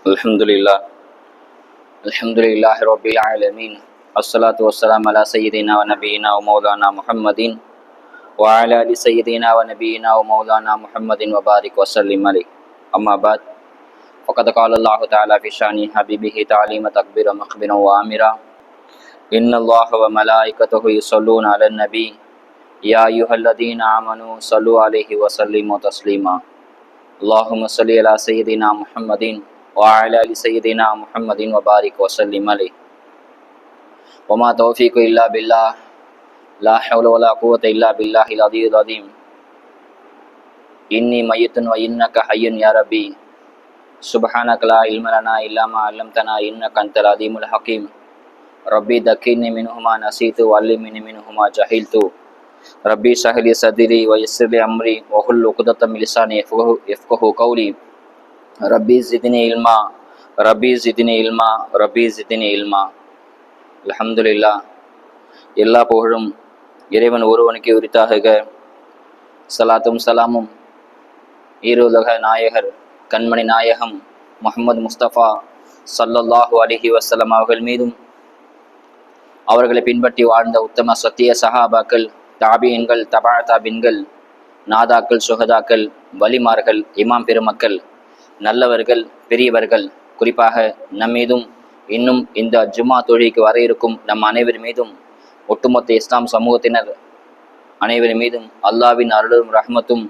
அல்ஹம்துலில்லாஹ் அல்ஹம்துலில்லாஹி ரப்பில் ஆலமீன் அஸ்ஸலாத்து வஸ்ஸலாமு அலா சய்யிதினா வ நபியினா வ மௌலானா முஹம்மதின் வ அலா ஆலி சய்யிதினா வ நபியினா வ மௌலானா முஹம்மதின் வ பாரிக் வ ஸல்லிம் அலைஹி. அம்மா பாத். ஃபகத் கால அல்லாஹு தஆலா ஃபி ஷானி ஹபீபிஹி தஅலீம தக்பீர மக்பிர வ ஆமிரா. இன்னல்லாஹ வ மலாயிகத்துஹு யுஸல்லூன அலன் நபி யா அய்யுஹல்லதீன ஆமனூ ஸல்லூ அலைஹி வ ஸல்லிமு தஸ்லீமா. அல்லாஹும்ம ஸல்லி அலா சய்யிதினா முஹம்மதின் وعلى آل سيدنا محمد وبارك وسلم عليه وما توفيق إلا بالله لا حول ولا قوة إلا بالله العلي العظيم إني ميت وإنك حي يا ربي سبحانك لا علم لنا إلا ما علمتنا إنك أنت العليم الحكيم ربي ذكرني منهما نسيت وعلمني منهما جهلت ربي اشرح لي صدري ويسر لي أمري واحلل عقدة من لساني يفقهوا قولي ரப்பி ஜித்னி இல்மா ரப்பி ஜித்னி இல்மா ரப்பி ஜித்னி இல்மா. அல்ஹம்துலில்லாஹ். எல்லா புகழும் இறைவன் ஒருவனுக்கு உரித்தாகுக. சலாத்தும் சலாமும் ஈருலக நாயகர் கண்மணி நாயகம் முஹம்மது முஸ்தபா ஸல்லல்லாஹு அலைஹி வஸல்லம் அவர்கள் மீதும், அவர்களை பின்பற்றி வாழ்ந்த உத்தம சத்திய சஹாபாக்கள், தாபியன்கள், தபா தாபின்கள், நாதாக்கள், சுஹதாக்கள், வலிமார்கள், இமாம் பெருமக்கள், நல்லவர்கள், பெரியவர்கள், குறிப்பாக நம்மீதும் இன்னும் இந்த ஜும்மா தொழுகைக்கு வர இருக்கும் நம் அனைவர் மீதும், ஒட்டுமொத்த இஸ்லாம் சமூகத்தினர் அனைவர் மீதும் அல்லாவின் அருளும் ரஹ்மத்தும்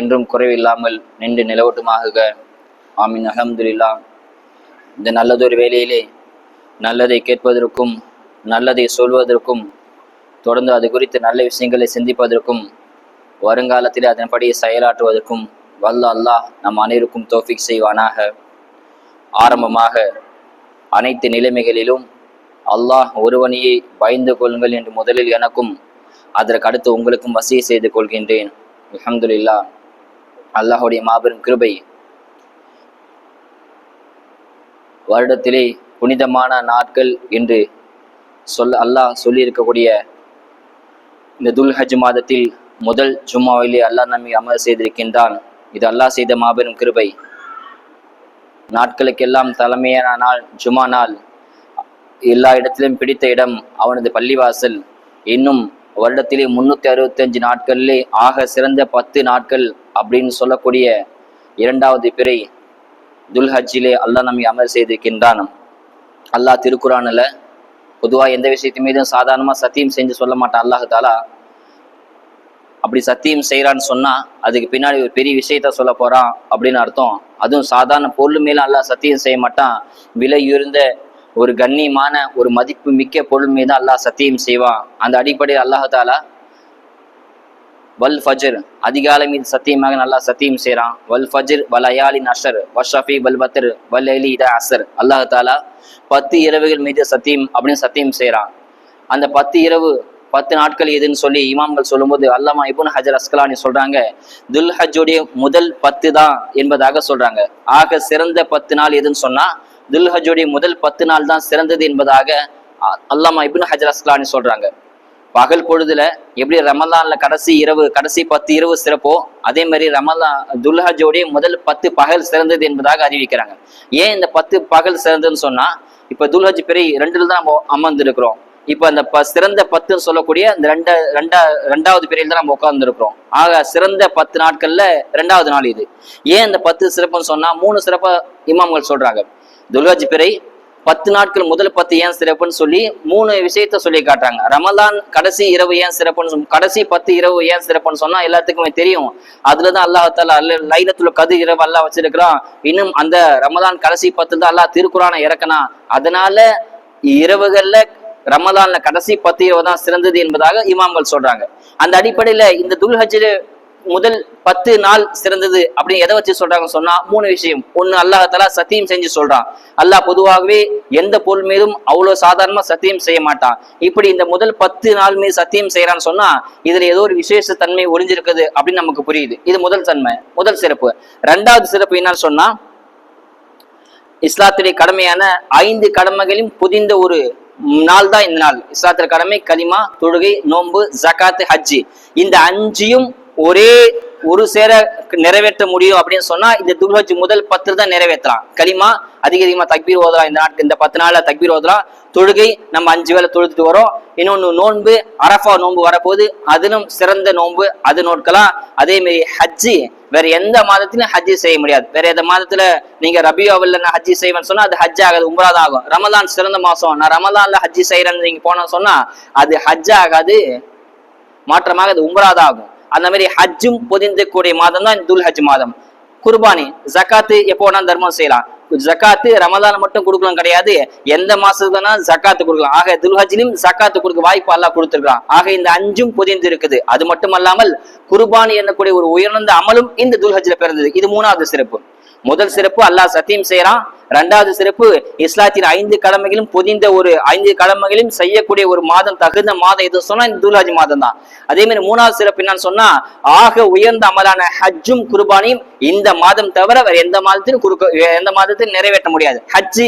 என்றும் குறைவில்லாமல் நின்று நிலவட்டுமாக. ஆமீன். அல்ஹம்துலில்லாஹ். இந்த நல்லதொரு வேளையிலே நல்லதை கேட்பதற்கும் நல்லதை சொல்வதற்கும் தொடர்ந்து அது குறித்து நல்ல விஷயங்களை சிந்திப்பதற்கும் வருங்காலத்திலே அதன்படி செயலாற்றுவதற்கும் வல்ல அல்லாஹ் நம் அனைவருக்கும் தௌஃபீக் செய்வானாக. ஆரம்பமாக அனைத்து நிலைமைகளிலும் அல்லாஹ் ஒருவனையே பயந்து கொள்ளுங்கள் என்று முதலில் எனக்கும் அதற்கு அடுத்து உங்களுக்கும் வசிய செய்து கொள்கின்றேன். அல்ஹம்துலில்லாஹ். அல்லாஹுடைய மாபெரும் கிருபை, வருடத்திலே புனிதமான நாட்கள் என்று அல்லாஹ் சொல்லியிருக்கக்கூடிய இந்த துல்ஹஜ் மாதத்தில் முதல் ஜும்மாவிலே அல்லாஹ் நம்மை அமர் செய்திருக்கின்றான். இது அல்லாஹ் செய்த மாபெரும் கிருபை. நாட்களுக்கெல்லாம் தலைமையான நாள் ஜுமா நாள். எல்லா இடத்திலும் பிடித்த இடம் அவனது பள்ளிவாசல். இன்னும் வருடத்திலே 365 நாட்களிலே ஆக சிறந்த 10 நாட்கள் அப்படின்னு சொல்லக்கூடிய இரண்டாவது பிறை துல்ஹஜ்ஜிலே அல்லாஹ் நம்மை அமர் செய்திருக்கின்றான். அல்லாஹ் திருக்குரானில் பொதுவாக எந்த விஷயத்து மீதும் சாதாரணமாக சத்தியம் செஞ்சு சொல்ல மாட்டான் அல்லாஹ் தாலா. அப்படி சத்தியம் செய்யறான்னு சொன்னா அதுக்கு பின்னாடி ஒரு பெரிய விஷயத்த சொல்ல போறான் அப்படின்னு அர்த்தம். அதுவும் சாதாரண பொருள் மேல அல்லாஹ் சத்தியம் செய்ய மாட்டான். விலை உயர்ந்த ஒரு கண்ணியமான ஒரு மதிப்பு மிக்க பொருள் மீது அல்லாஹ் சத்தியம் செய்வான். அந்த அடிப்படையில் அல்லாஹ் தாலா வல் ஃபஜ்ர், அதிகாலை மீது சத்தியமாக நல்லா சத்தியம் செய்யறான். வல் ஃபஜ்ர் வலயாலின் அஷர் வஷஃபி வல் பத்ர் வல்லைலி இதா அசர். அல்லாஹ் தாலா 10 இரவுகள் மீது சத்தியம் அப்படின்னு சத்தியம் செய்யறான். அந்த 10 இரவு 10 நாட்கள் எதுன்னு சொல்லி இமாம்கள் சொல்லும்போது அல்லாமா இப்னு ஹஜர் அஸ்கலானி சொல்றாங்க, துல்ஹஜ்ஜுடைய முதல் 10 தான் என்பதாக சொல்றாங்க. ஆக சிறந்த 10 நாள் எதுன்னு சொன்னா துல்ஹஜ்ஜுடைய முதல் 10 நாள் தான் சிறந்தது என்பதாக அல்லாமா இப்னு ஹஜர் அஸ்கலானி சொல்றாங்க. பகல் பொழுதுல எப்படி ரமலான்ல கடைசி 10 இரவு சிறப்போ, அதே மாதிரி துல்ஹஜ்ஜுடைய முதல் 10 பகல் சிறந்தது என்பதாக அறிவிக்கிறாங்க. ஏன் இந்த 10 பகல் சிறந்ததுன்னு சொன்னா, இப்ப துல்ஹஜ் பிறை 2ல் தான் நம்ம அமர்ந்திருக்கிறோம். இப்ப அந்த சிறந்த 10 சொல்லக்கூடிய இந்த ரெண்டாவது பிறையில் தான் நம்ம உட்கார்ந்து இருக்கிறோம். ஆக சிறந்த 10 நாட்கள்ல 2வது நாள் இது. ஏன் இந்த 10 சிறப்புன்னு சொன்னா 3 சிறப்பா இமாம்கள் சொல்றாங்க. துல்ஹஜ் பிறை 10 நாட்கள் முதல் 10 ஏன் சிறப்புன்னு சொல்லி 3 விஷயத்த சொல்லி காட்டுறாங்க. ரமலான் கடைசி இரவு ஏன் சிறப்புன்னு, கடைசி 10 இரவு ஏன் சிறப்புன்னு சொன்னா எல்லாத்துக்குமே தெரியும். அதுலதான் அல்லாஹ் தாலா லைலத்துல் கத்ர் இரவு அல்லாஹ் வச்சிருக்கிறான். இன்னும் அந்த ரமலான் கடைசி 10 தான் அல்லாஹ் திருக்குரானை இறக்கனா. அதனால இரவுகள்ல ரமலான்ல கடைசி 10 இரவு தான் சிறந்தது என்பதாக இமாம்கள் சொல்றாங்க. அந்த அடிப்படையில இந்த துல்ஹஜ்ஜில் முதல் 10 நாள் சிறந்தது அப்படின்னு எதை வச்சு சொல்றாங்கன்னு சொன்னா 3 விஷயம். ஒண்ணு, அல்லாஹ் தஆலா சத்தியம் செஞ்சு சொல்றான். அல்லாஹ் பொதுவாகவே எந்த பொருள் மீதும் அவ்வளவு சாதாரணமா சத்தியம் செய்ய மாட்டான். இப்படி இந்த முதல் 10 நாள் மீது சத்தியம் செய்யறான்னு சொன்னா இதுல ஏதோ ஒரு விசேஷ தன்மை ஒளிஞ்சிருக்குது அப்படின்னு நமக்கு புரியுது. இது முதல் தன்மை, முதல் சிறப்பு. 2வது சிறப்பு என்னன்னு சொன்னா, இஸ்லாத்துடைய கடமையான 5 கடமைகளையும் புதிந்த ஒரு நாள் தான் இந்த நாள். இஸ்லாத்துல கடமை கலிமா, தொழுகை, நோன்பு, ஜகாத், ஹஜ்ஜி. இந்த 5யும் ஒரே ஒரு சேர நிறைவேற்ற முடியும் அப்படின்னு சொன்னா இந்த துல்ஹஜ் முதல் 10 தான் நிறைவேற்றலாம். களிமா அதிகமா தக்பீர் ஓதலாம். இந்த நாட்கள் இந்த 10 நாள்ல தக்பீர் ஓதலாம். தொழுகை நம்ம 5 வேளை தொழுதுட்டு வரோம். இன்னொன்னு நோன்பு, அரஃபா நோன்பு வரப்போகுது, அதிலும் சிறந்த நோன்பு, அது நோட்கலாம். அதே மாதிரி ஹஜ்ஜி வேற எந்த மாதத்திலும் ஹஜ்ஜி செய்ய முடியாது. வேற எந்த மாதத்துல நீங்க ரபியாவில் நான் ஹஜ்ஜி செய்வேன்னு சொன்னா அது ஹஜ் ஆகாது, உம்ரா தான் ஆகும். ரமலான் சிறந்த மாசம், நான் ரமலான்ல ஹஜ்ஜி செய்யறேன்னு நீங்க போன சொன்னா அது ஹஜ் ஆகாது, மாற்றமாக அது உம்ரா தான் ஆகும். அந்த மாதிரி ஹஜ்ஜும் பொதிந்து கூடிய மாதம் தான் துல் ஹஜ் மாதம். குர்பானி ஜக்காத்து எப்போ வேணா தர்மம் செய்யலாம். ஜக்காத்து ரமலான் மட்டும் கொடுக்கலாம் கிடையாது, எந்த மாசத்துலனா ஜக்காத்து கொடுக்கலாம். ஆக துல்ஹஜ்லயும் ஜக்காத்து கொடுக்க வாய்ப்பு அல்லாஹ் கொடுத்திருக்கான். ஆக இந்த 5ம் பொதிந்து இருக்குது. அது மட்டும் அல்லாமல் குர்பானி என்னக்கூடிய ஒரு உயர்ந்த அமலும் இந்த துல்ஹஜ்ல பிறந்தது. இது 3வது சிறப்பு. முதல் சிறப்பு அல்லாஹ் சத்தியம் செய்யறான். 2வது சிறப்பு இஸ்லாத்தின் 5 கடமைகளும் பொதிந்த ஒரு 5 கடமைகளையும் செய்யக்கூடிய ஒரு மாதம், தகுந்த மாதம் எதுவும் சொன்னா இந்த துல்ஹஜ் மாதம் தான். அதே மாதிரி 3வது சிறப்பு என்னன்னு சொன்னா ஆக உயர்ந்த அமலான ஹஜ்ஜும் குர்பானியும் இந்த மாதம் தவிர வேற எந்த மாதத்திலும் நிறைவேற்ற முடியாது. ஹஜ்ஜி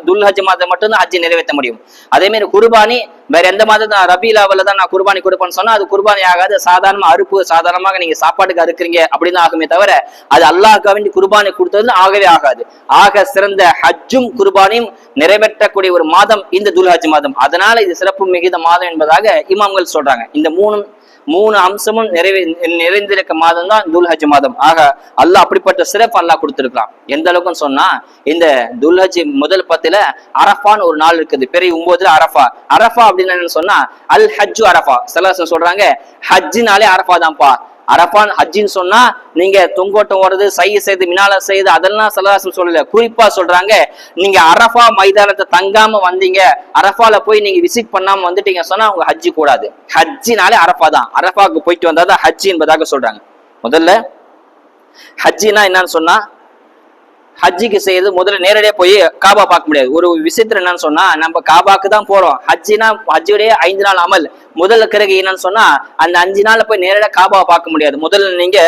துல்ஹஜ் மாதம் மட்டும்தான் ஹஜ்ஜி நிறைவேற்ற முடியும். அதே மாதிரி குர்பானி வேற எந்த மாதம் ரபியுல் அவ்வல்ல தான் நான் குர்பானி கொடுப்பேன்னு சொன்னா அது குர்பானி ஆகாது. சாதாரண அறுப்பு, சாதாரணமாக நீங்க சாப்பாட்டுக்கு அறுக்குறீங்க அப்படின்னு ஆகுமே தவிர அது அல்லாஹ்க்காக வேண்டி குர்பானி கொடுத்தது ஆகவே ஆகாது. ஆக சிறந்த ஹஜ்ஜும் குர்பானியும் நிறைவேற்றக்கூடிய ஒரு மாதம் இந்த துல்ஹஜ் மாதம். அதனால இது சிறப்பு மிகுந்த மாதம் என்பதாக இமாம்கள் சொல்றாங்க. இந்த மூணு அம்சமும் நிறைந்திருக்க மாதம் தான் துல்ஹஜ் மாதம். ஆக அல்லாஹ் அப்படிப்பட்ட சிறப்பு அல்லாஹ் கொடுத்திருக்கலாம். எந்த அளவுக்கு சொன்னா இந்த துல்ஹஜ் முதல் 10ல அரஃபான்னு ஒரு நாள் இருக்குது, பெரிய 9ல அரஃபா. அரஃபா அப்படின்னு சொன்னா அல் ஹஜ்ஜு அரஃபா. ஸல்லல்லாஹு சொல்றாங்க ஹஜ்ஜினாலே அரஃபா தான்ப்பா. அரஃபான் ஹஜ்ஜின்னு சொன்னா நீங்க தொங்கோட்டம் ஓடுறது, செய்து மினால செய்து அதெல்லாம் ஸல்லல்லாஹு சொல்லல. குறிப்பா சொல்றாங்க நீங்க அரஃபா மைதானத்தை தங்காம வந்தீங்க, அரஃபால போய் நீங்க விசிட் பண்ணாம வந்துட்டீங்க சொன்னா உங்க ஹஜ்ஜி கூடாது. ஹஜ்ஜினாலே அரஃபா தான். அரஃபாக்கு போயிட்டு வந்தாதான் ஹஜ்ஜி என்பதாக சொல்றாங்க. முதல்ல ஹஜ்ஜினா என்னன்னு சொன்னா ஹஜ்ஜிக்கு செய்யறது முதல்ல நேரடியா போய் காபா பார்க்க முடியாது. ஒரு விஷயத்துல என்னன்னு சொன்னா நம்ம காபாக்கு தான் போறோம். ஹஜ்ஜினா ஹஜ்ஜுடைய 5 நாள் அமல். முதல்ல கிரகு என்னன்னு சொன்னா அந்த 5 நாள்ல போய் நேரடியா காபாவை பார்க்க முடியாது. முதல்ல நீங்க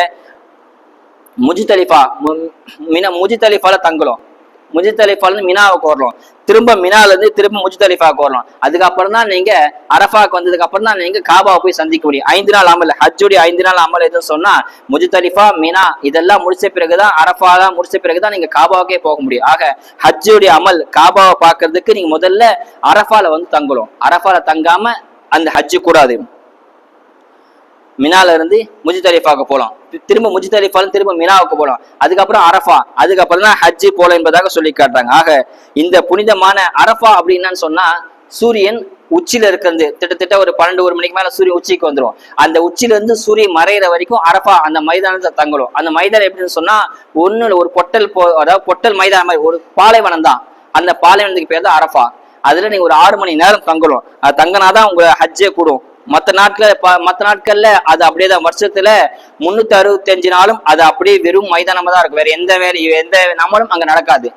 முஜ்தலிஃபால தங்கலாம். முஜ்தலிஃபால மினாவுக்கு வரலாம். திரும்ப மினால இருந்து திரும்ப முஜ்தலிஃபாவுக்கு வரலாம். அதுக்கப்புறம் தான் நீங்க அரஃபாக்கு வந்ததுக்கு அப்புறம் தான் நீங்க காபாவை போய் சந்திக்க முடியும். 5 நாள் அமல், ஹஜ்ஜுடைய 5 நாள் அமல் எதுன்னு சொன்னா முஜ்தலிஃபா, மினா இதெல்லாம் முடிச்ச பிறகுதான், அரஃபாலாம் முடிச்ச பிறகுதான் நீங்க காபாவுக்கே போக முடியும். ஆக ஹஜ்ஜுடைய அமல் காபாவை பார்க்கறதுக்கு நீங்க முதல்ல அரஃபால வந்து தங்கலாம். அரஃபால தங்காம அந்த ஹஜ்ஜு கூடாது. மினால இருந்து முஜ்தலிஃபாவுக்கு போகலாம், திரும்ப முஜ்தலிஃபால திரும்ப மினாவுக்கு போகலாம், அதுக்கப்புறம் அரஃபா, அதுக்கப்புறம் தான் ஹஜ்ஜி போல என்பதாக சொல்லி காட்டுறாங்க. ஆக இந்த புனிதமான அரஃபா அப்படின்னான்னு சொன்னா சூரியன் உச்சியில இருக்கிறது கிட்டத்தட்ட ஒரு 12-1 மணிக்கு மேல சூரியன் உச்சிக்கு வந்துடும். அந்த உச்சியில இருந்து சூரியன் மறைகிற வரைக்கும் அரஃபா அந்த மைதானத்தை தங்கணும். அந்த மைதானம் எப்படின்னு சொன்னா ஒரு பொட்டல் அதாவது பொட்டல் மைதானம் மாதிரி ஒரு பாலைவனம் தான். அந்த பாலைவனத்துக்கு பேர் தான் அரஃபா. அதுல நீங்க ஒரு 6 மணி நேரம் தங்கணும். அது தங்கினாதான் உங்க ஹஜ்ஜே கூடும். மற்ற நாட்கள்ல அது அப்படியேதான். வருஷத்துல 365 நாளும் அது அப்படியே வெறும் மைதானமா தான் இருக்கும். வேற எந்த நம்மளும் அங்க நடக்காது.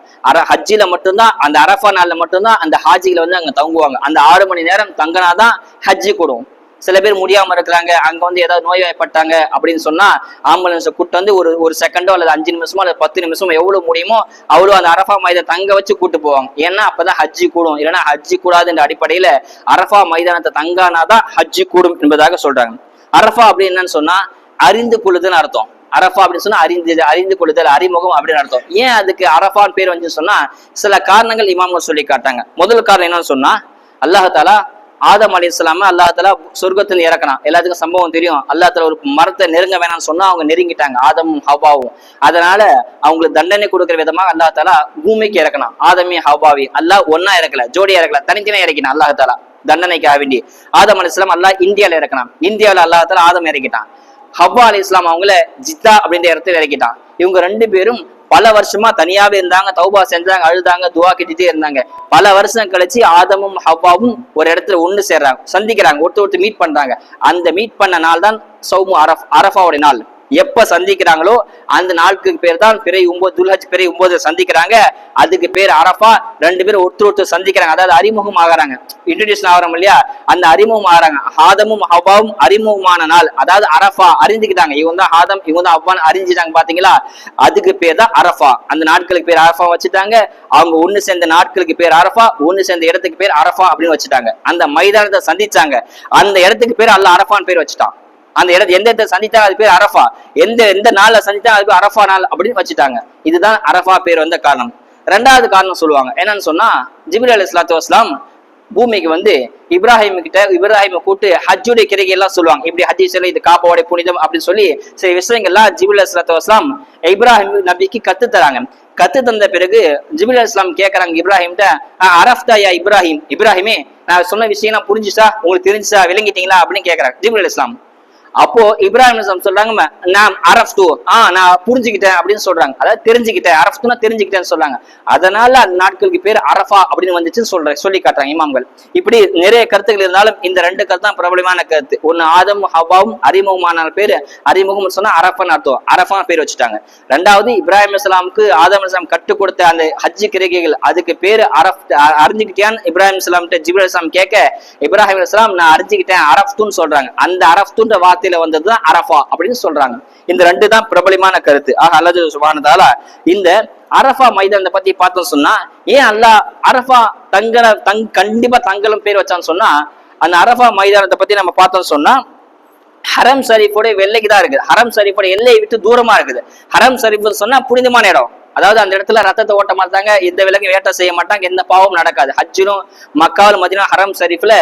ஹஜ்ஜில மட்டும்தான், அந்த அரஃபா நாள்ல மட்டும்தான் அந்த ஹாஜிகளை வந்து அங்க தங்குவாங்க. அந்த 6 மணி நேரம் தங்கினாதான் ஹஜ்ஜி கூடும். சில பேர் முடியாம இருக்கிறாங்க, அங்க வந்து ஏதாவது நோய்வாய்ப்பட்டாங்க அப்படின்னு சொன்னா ஆம்புலன்ஸை கூட்டு வந்து ஒரு செகண்டோ அல்லது 5 நிமிஷமோ அல்லது 10 நிமிஷமோ எவ்வளவு முடியுமோ அவ்வளவு அந்த அரஃபா மைதானம் தங்க வச்சு கூட்டு போவாங்க. ஏன்னா அப்பதான் ஹஜ்ஜி கூடும். இல்லைன்னா ஹஜ்ஜி கூடாது என்ற அடிப்படையில அரஃபா மைதானத்தை தங்கானாதான் ஹஜ்ஜி கூடும் என்பதாக சொல்றாங்க. அரஃபா அப்படின்னு என்னன்னு சொன்னா அறிந்து கொள்ளுதுன்னு அர்த்தம். அரஃபா அப்படின்னு சொன்னா அறிந்து கொள்ளுதல், அறிமுகம் அப்படின்னு அர்த்தம். ஏன் அதுக்கு அரஃபான்னு பேர் வந்து சொன்னா சில காரணங்கள் இமாம்கள் சொல்லி காட்டாங்க. முதல் காரணம் என்னன்னு சொன்னா அல்லாஹ் தஆலா ஆதம் அலைஹிஸ்ஸலாம அல்லாஹ் தஆலா சொர்க்கத்துல இறக்கணும். எல்லாத்துக்கும் சம்பவம் தெரியும். அல்லாஹ் தஆலா ஒரு மரத்தை நெருங்க வேணாம்னு சொன்னா அவங்க நெருங்கிட்டாங்க, ஆதமும் ஹவ்வாவும். அதனால அவங்களுக்கு தண்டனை கொடுக்கிற விதமாக அல்லாஹ் தஆலா பூமிக்கு இறக்கணும். ஆதமி ஹவ்வாவி அல்லாஹ் ஒன்னா இறக்கல, ஜோடியா இறக்கல, தனித்தனியா இறக்கினான் அல்லாஹ் தஆலா தண்டனைக்காக வேண்டி. ஆதம் அலைஹிஸ்ஸலாம் அல்லாஹ் இந்தியாவில இறக்கணும். இந்தியாவில அல்லாஹ் தஆலா ஆதம் இறக்கிட்டான். ஹவ்வா அலைஹிஸ்ஸலாம் அவங்கள ஜித்தா அப்படின்ற இடத்துல இறக்கிட்டான். இவங்க 2 பேரும் பல வருஷமா தனியாவே இருந்தாங்க, தௌபா செஞ்சாங்க, அழுதாங்க, துவா கிட்டே இருந்தாங்க. பல வருஷம் கழிச்சு ஆதமும் ஹவ்வாவும் ஒரு இடத்துல ஒண்ணு சேர்றாங்க, சந்திக்கிறாங்க, ஒருத்தர் மீட் பண்றாங்க. அந்த மீட் பண்ண நாள் தான் சௌமு அரஃபாவுடைய நாள். எப்ப சந்திக்கிறாங்களோ அந்த நாளுக்கு பேர் தான் பிறை 9, துல்ஹஜ் பிறை 9 சந்திக்கிறாங்க. அதுக்கு பேர் அரஃபா. 2 பேரும் ஒருத்தர் சந்திக்கிறாங்க, அதாவது அறிமுகம் ஆகிறாங்க, இன்ட்ரோடியூஷன் ஆகிறோம் இல்லையா, அந்த அறிமுகம் ஆகிறாங்க. ஆதமும் ஹவ்வாவும் அறிமுகமான நாள், அதாவது அரஃபா. அறிஞ்சுக்கிட்டாங்க, இவங்க தான் ஆதம், இவங்க தான் ஹவ்வான்னு அறிஞ்சிட்டாங்க பாத்தீங்களா. அதுக்கு பேர் தான் அரஃபா. அந்த நாட்களுக்கு பேர் அரஃபா வச்சுட்டாங்க. அவங்க ஒண்ணு சேர்ந்த நாட்களுக்கு பேர் அரஃபா, ஒண்ணு சேர்ந்த இடத்துக்கு பேர் அரஃபா அப்படின்னு வச்சுட்டாங்க. அந்த மைதானத்தை சந்திச்சாங்க, அந்த இடத்துக்கு பேர் அல்லாஹ் அரஃபான்னு பேர் வச்சுட்டான். அந்த இடத்துல எந்த இடத்துல சந்தித்தாங்க அது பேர் அரஃபா, எந்த எந்த நாள்ல சந்தித்தாங்க அது பேர் அரஃபா நாள் அப்படின்னு வச்சுட்டாங்க. இதுதான் அரஃபா பேர் வந்த காரணம். ரெண்டாவது காரணம் சொல்லுவாங்க என்னன்னு சொன்னா, ஜிப்ரீல் அலைஹிஸ்ஸலாத்து வஸ்ஸலாம் பூமிக்கு வந்து இப்ராஹிமை கூட்டு ஹஜ்ஜுடைய கிரைகள் எல்லாம் சொல்லுவாங்க. இப்படி ஹஜ்ஜி செல்ல இது காப்பாவுடைய புனிதம் அப்படின்னு சொல்லி சில விஷயங்கள்லாம் ஜிப்ரீல் அலைஹிஸ்ஸலாத்து வஸ்ஸலாம் இப்ராஹிம் நபிக்கு கத்து தராங்க. கத்து தந்த பிறகு ஜிப்ரீல் அலைஹிஸ்ஸலாம் கேட்கறாங்க இப்ராஹிம்கிட்ட, அரஃப்தா யா இப்ராஹிம், இப்ராஹிமே நான் சொன்ன விஷயம் புரிஞ்சுச்சா, உங்களுக்கு தெரிஞ்சுச்சா, விளங்கிட்டீங்களா அப்படின்னு கேட்கறாங்க ஜிப்ரீல் அலைஹிஸ்ஸலாம். அப்போ இப்ராஹிம் சொல்றாங்க நான் அரஃப்து, நான் புரிஞ்சுக்கிட்டேன் அப்படின்னு சொல்றாங்க. அதாவது தெரிஞ்சுக்கிட்டேன், அரஃப்துனா தெரிஞ்சுக்கிட்டேன்னு சொல்றாங்க. அதனால அந்த நாட்களுக்கு பேர் அரஃபா அப்படின்னு வந்துச்சு சொல்லி காட்டுறாங்க இமாம்கள். இப்படி நிறைய கருத்துக்கள் இருந்தாலும் இந்த ரெண்டு கருத்து தான் பிரபலமான கருத்து. ஒன்னு ஆதம் ஹவ்வாவும் அறிமுகமான பேரு, அறிமுகம் சொன்னா அரஃபான்னு அர்த்தம், அரஃபா பேர் வச்சுட்டாங்க. ரெண்டாவது இப்ராஹிம் அலைஹிஸ்ஸலாமுக்கு ஆதம் அலைஹிஸ்ஸலாம் கற்றுக் கொடுத்த அந்த ஹஜ்ஜி கிரைகள் அதுக்கு பேரு அறிஞ்சுக்கிட்டேன்னு இப்ராஹிம் அலைஹிஸ்ஸலாம் ஜிப்ரீல் அலைஹிஸ்ஸலாம் கேட்க இப்ராஹிம் அலைஹிஸ்ஸலாம் நான் அறிஞ்சுக்கிட்டேன் அரஃப்துன்னு சொல்றாங்க. அந்த அரஃப்துன்ற வார்த்தையில வந்ததுதான் அரஃபா அப்படின்னு சொல்றாங்க. இந்த ரெண்டு தான் பிரபலமான கருத்து. அல்லாஹ் சுப்ஹானஹு வ தஆலா இந்த அரஃபா மைதானத்தை பத்தி பார்த்தோம் சொன்னா, ஏன் அல்லாஹ் அரஃபா கண்டிப்பா தங்கலும் பேர் வச்சான்னு சொன்னா, அந்த அரஃபா மைதானத்தை பத்தி நம்ம பார்த்தோம் சொன்னா ஹரம் ஷரீஃபோட வெள்ளைக்கு தான் இருக்குது. ஹரம் ஷரீஃபோட எல்லையை விட்டு தூரமா இருக்குது. ஹரம் ஷரீஃப் சொன்னா புனிதமான இடம். அதாவது அந்த இடத்துல ரத்தத்தை ஓட்ட மாட்டாங்க, எந்த விலங்கு வேட்டை செய்ய மாட்டாங்க, எந்த பாவமும் நடக்காது. ஹஜ்ஜிலும் மக்காவில் மதீனா ஹரம் ஷரீஃப்ல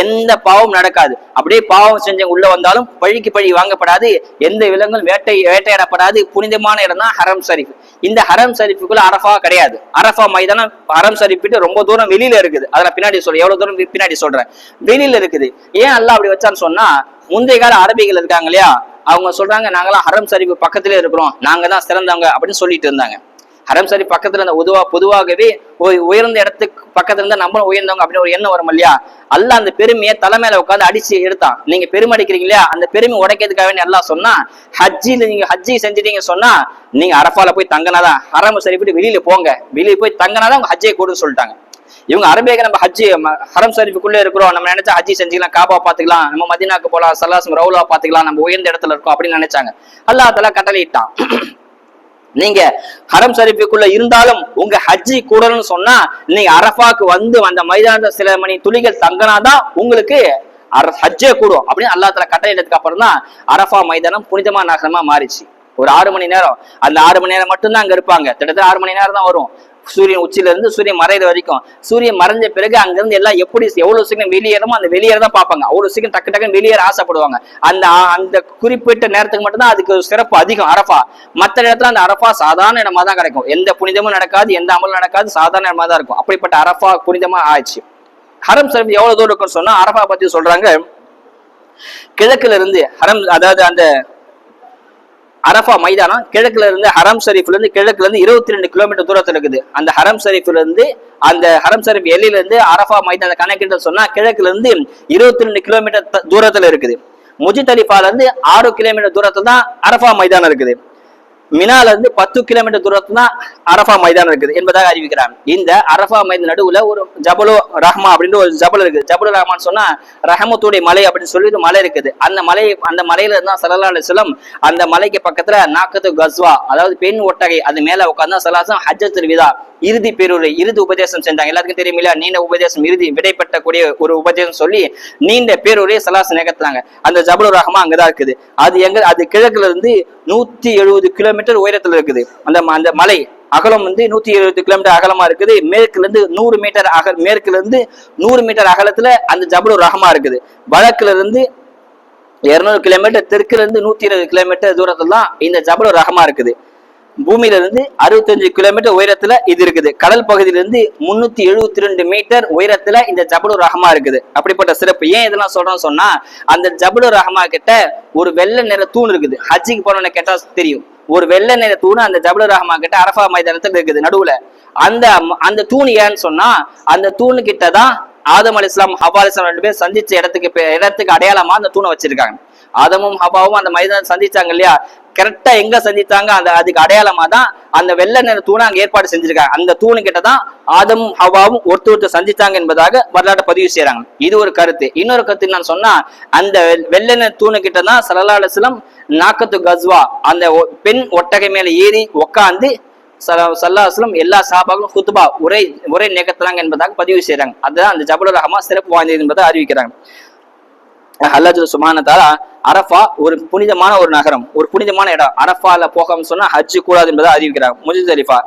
எந்த பாவம் நடக்காது. அப்படியே பாவம் செஞ்சவங்க உள்ள வந்தாலும் பழிக்கு பழி வாங்கப்படாது, எந்த விலங்கும் வேட்டையாடப்படாது. புனிதமான இடம் தான் ஹரம் ஷரீஃப். இந்த ஹரம் ஷரீஃபுக்குள்ள அரஃபா கிடையாது. அரஃபா மைதானம் ஹரம் ஷரீஃப் ரொம்ப தூரம் வெளியில இருக்குது. அதெல்லாம் பின்னாடி சொல்றேன், எவ்வளவு தூரம் பின்னாடி சொல்றேன், வெளியில இருக்குது. ஏன் அல்லாஹ் அப்படி வச்சான்னு சொன்னா, முந்தைய கால அரபிகள் இருக்காங்க இல்லையா, அவங்க சொல்றாங்க நாங்களாம் ஹரம் ஷரீஃப் பக்கத்திலே இருக்கிறோம், நாங்க தான் சிறந்தவங்க அப்படின்னு சொல்லிட்டு இருந்தாங்க. ஹரம் ஷரீஃப் பக்கத்துல இருந்த பொதுவாகவே உயர்ந்த இடத்துக்கு பக்கத்துல இருந்தா நம்மளும் உயர்ந்தவங்க அப்படின்னு ஒரு எண்ணம் வரும் இல்லையா. அல்லாஹ் அந்த பெருமையை தலைமையில உட்காந்து அடிச்சு எடுத்தான். நீங்க பெருமை அடிக்கிறீங்க இல்லையா, அந்த பெருமை உடைக்கிறதுக்காக வேண்டிய அல்லாஹ் சொன்னா, நீங்க ஹஜ்ஜி செஞ்சுட்டீங்க சொன்னா நீங்க அரஃபால போய் தங்கினாதான், ஹரம் ஷரீஃப் வெளியில போங்க, வெளியே போய் தங்கினாதான் உங்க ஹஜ்ஜை கூடுன்னு சொல்லிட்டாங்க. இவங்க அரபியாக நம்ம ஹஜ்ஜி ஹரம் ஷரீஃபுக்குள்ளே இருக்கிறோம், நம்ம நினைச்சா ஹஜ்ஜி செஞ்சுக்கலாம், காபா பாத்துக்கலாம், நம்ம மதீனாக்கு போலாம், சல்லாஸ் ரவுலா பாத்துக்கலாம், நம்ம உயர்ந்த இடத்துல இருக்கோம் அப்படின்னு நினைச்சாங்க. அல்லாஹ் தஆலா கட்டளையிட்டான், நீங்க ஹரம் ஷரீஃபுக்குள்ள இருந்தாலும் உங்க ஹஜ்ஜி கூடன்னு சொன்னா நீங்க அரஃபாக்கு வந்து அந்த மைதானத்துல சில மணி துளிகள் தங்கினாதான் உங்களுக்கு ஹஜ்ஜே கூடும் அப்படின்னு அல்லாஹ் தஆலா கட்டளையிட்டதுக்கு அப்புறம் தான் அரஃபா மைதானம் புனிதமான நகரமா மாறிச்சு. ஒரு 6 மணி நேரம், அந்த 6 மணி நேரம் மட்டும்தான் அங்க இருப்பாங்க. கிட்டத்தட்ட 6 மணி நேரம் தான் வரும். சூரியன் உச்சில இருந்து சூரியன் மறையிற வரைக்கும். சூரியன் மறைஞ்ச பிறகு அங்கிருந்து எல்லாம் எப்படி எவ்வளவு சீக்கிரம் வெளியேறமோ அந்த வெளியேற தான் பார்ப்பாங்க. அவ்வளவு சீக்கிரம் டக்குன்னு வெளியேற ஆசைப்படுவாங்க. அந்த குறிப்பிட்ட நேரத்துக்கு மட்டும்தான் அதுக்கு சிறப்பு அதிகம் அரஃபா. மற்ற இடத்துல அந்த அரஃபா சாதாரண இடமா தான் கிடைக்கும். எந்த புனிதமும் நடக்காது, எந்த அமலும் நடக்காது, சாதாரண இடமா தான் இருக்கும். அப்படிப்பட்ட அரஃபா புனிதமா ஆயிடுச்சு. ஹரம் ஷரீஃப் எவ்வளவு தூரம் இருக்குன்னு சொன்னா அரஃபா பத்தி சொல்றாங்க, கிழக்குல இருந்து ஹரம், அதாவது அந்த அரஃபா மைதானம் கிழக்குல இருந்து ஹரம் ஷரீஃப்ல இருந்து கிழக்குல இருந்து 22 கிலோமீட்டர் தூரத்துல இருக்குது. அந்த ஹரம் ஷரீஃப்ல இருந்து அந்த ஹரம் ஷரீஃப் எல்லையில இருந்து அரஃபா மைதான கணக்கிட்டு சொன்னா கிழக்குல இருந்து 22 கிலோமீட்டர் தூரத்துல இருக்குது. முஜ்தலிஃபால இருந்து 6 கிலோமீட்டர் தூரத்துல தான் அரஃபா மைதானம் இருக்குது. மினால இருந்து 10 கிலோமீட்டர் தூரத்துல தான் அரஃபா மைதானம் இருக்குது என்பதாக அறிவிக்கிறாங்க. இந்த அரஃபா மைதான நடுவுல ஒரு ஜபலு ரஹ்மா அப்படின்னு ஒரு ஜபல் இருக்குது. ஜபலு ரஹ்மான் சொன்னா ரஹமத்துடைய மலை அப்படின்னு சொல்லி ஒரு மலை இருக்குது. அந்த மலையில இருந்தா ஸல்லல்லாஹு அலைஹி வஸல்லம் அந்த மலைக்கு பக்கத்துல நாக்கத்து கஸ்வா, அதாவது பெண் ஒட்டகை, அது மேல உட்கார்ந்தா ஸல்லல்லாஹு ஹஜ்ஜத்துல் விதா, இறுதி பேருரை, இறுதி உபதேசம் செஞ்சாங்க. எல்லாருக்கும் தெரியும் இல்லையா, நீண்ட உபதேசம், இறுதி விடைபெற்றக்கூடிய ஒரு உபதேசம் சொல்லி நீண்ட பேருரையை ஸல்லல்லாஹு நிகழ்த்துறாங்க. அந்த ஜபலு ரஹ்மா அங்கதான் இருக்குது. அது கிழக்குல இருந்து 170 கிலோமீட்டர் உயரத்துல இருக்குது. அந்த மலை அகலம் 170 கிலோமீட்டர் அகலமா இருக்குது. மேற்குல இருந்து 100 மீட்டர் அகலத்துல அந்த ஜபலு ரஹ்மா இருக்குது. வடக்குல இருந்து 200 கிலோமீட்டர், தெற்குல இருந்து 120 கிலோமீட்டர் தூரத்துல தான் இந்த ஜபலு ரஹ்மா இருக்குது. பூமியில இருந்து 65 கிலோமீட்டர் உயரத்துல இது இருக்குது. கடல் பகுதியிலிருந்து 372 மீட்டர் உயரத்துல இந்த ஜபலு ரஹ்மா இருக்குது. அப்படிப்பட்ட சிறப்பு. ஏன் இதெல்லாம் சொல்றோம்னு சொன்னா, அந்த ஜபலு ரஹ்மா கிட்ட ஒரு வெள்ளை நிற தூண் இருக்குது. ஹஜ்ஜிக்கு போனவன கேட்டா தெரியும், ஒரு வெள்ளை நிற தூண் அந்த ஜபலு ரஹ்மா கிட்ட அரஃபா மைதானத்துல இருக்குது நடுவுல. அந்த தூண் ஏன்னு சொன்னா, அந்த தூணு கிட்டதான் ஆதம் அலைஹிஸ்ஸலாம் ஹவ்வா அலைஹிஸ்ஸலாம் 2 பேர் சந்திச்ச இடத்துக்கு அடையாளமா அந்த தூணை வச்சிருக்காங்க. ஆதமும் ஹவ்வாவும் அந்த மைதானம் சந்திச்சாங்க இல்லையா, கரெக்டா எங்க சந்திச்சாங்க, அதுக்கு அடையாளமா தான் அந்த வெள்ளை நிற தூணை அங்க ஏற்பாடு செஞ்சிருக்காங்க. அந்த தூணு கிட்டதான் ஆதமும் ஹவ்வாவும் ஒருத்தர் சந்திச்சாங்க என்பதாக வரலாற்றை பதிவு செய்யறாங்க. இது ஒரு கருத்து. இன்னொரு கருத்து நான் சொன்னா, அந்த வெள்ளை நிற தூணு கிட்டதான் ஸல்லல்லாஹு அலைஹி வஸல்லம் நாக்கத்து கஸ்வா, அந்த பெண் ஒட்டகை மேல ஏறி உட்காந்து ஸல்லல்லாஹு அலைஹி வஸல்லம் எல்லா சஹாபாக்களும் ஹுத்பா உரை நிகழ்த்துறாங்க என்பதாக பதிவு செய்யறாங்க. அதுதான் அந்த ஜபலு ரஹ்மா சிறப்பு வாய்ந்தது என்பதை அறிவிக்கிறாங்க. அல்லாஹ் சுப்ஹானஹு வ தஆலா அரஃபா ஒரு புனிதமான ஒரு நகரம், ஒரு புனிதமான இடம். அரஃபால போகாம சொன்னா ஹஜ் கூடாது என்பதை அறிவிக்கிறாங்க. முஸ்தலிஃபா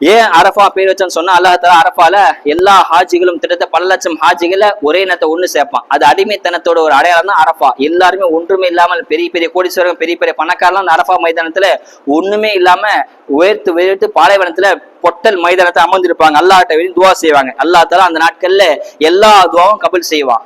ஏன் அரஃபா பேர் வச்சோன்னு சொன்னா அல்லாஹ் தஆலா அரஃபால எல்லா ஹாஜிகளும் கிட்டத்தட்ட பல லட்சம் ஹாஜிகளை ஒரே நேரத்தை ஒண்ணு சேர்ப்பான். அது அடிமைத்தனத்தோட ஒரு அடையாளம் தான் அரஃபா. எல்லாருமே ஒன்றுமே இல்லாமல் பெரிய பெரிய கோடீஸ்வரர்கள் பெரிய பெரிய பணக்காரலாம் அந்த அரஃபா மைதானத்துல ஒண்ணுமே இல்லாம உயர்த்து பாலைவனத்துல பொட்டல் மைதானத்தை அமர்ந்திருப்பாங்க. அல்லாஹ்ட்ட வேண்டி துவா செய்வாங்க. அல்லாஹ் தஆலா அந்த நாட்கள்ல எல்லா துவாவும் கபூல் செய்வான்.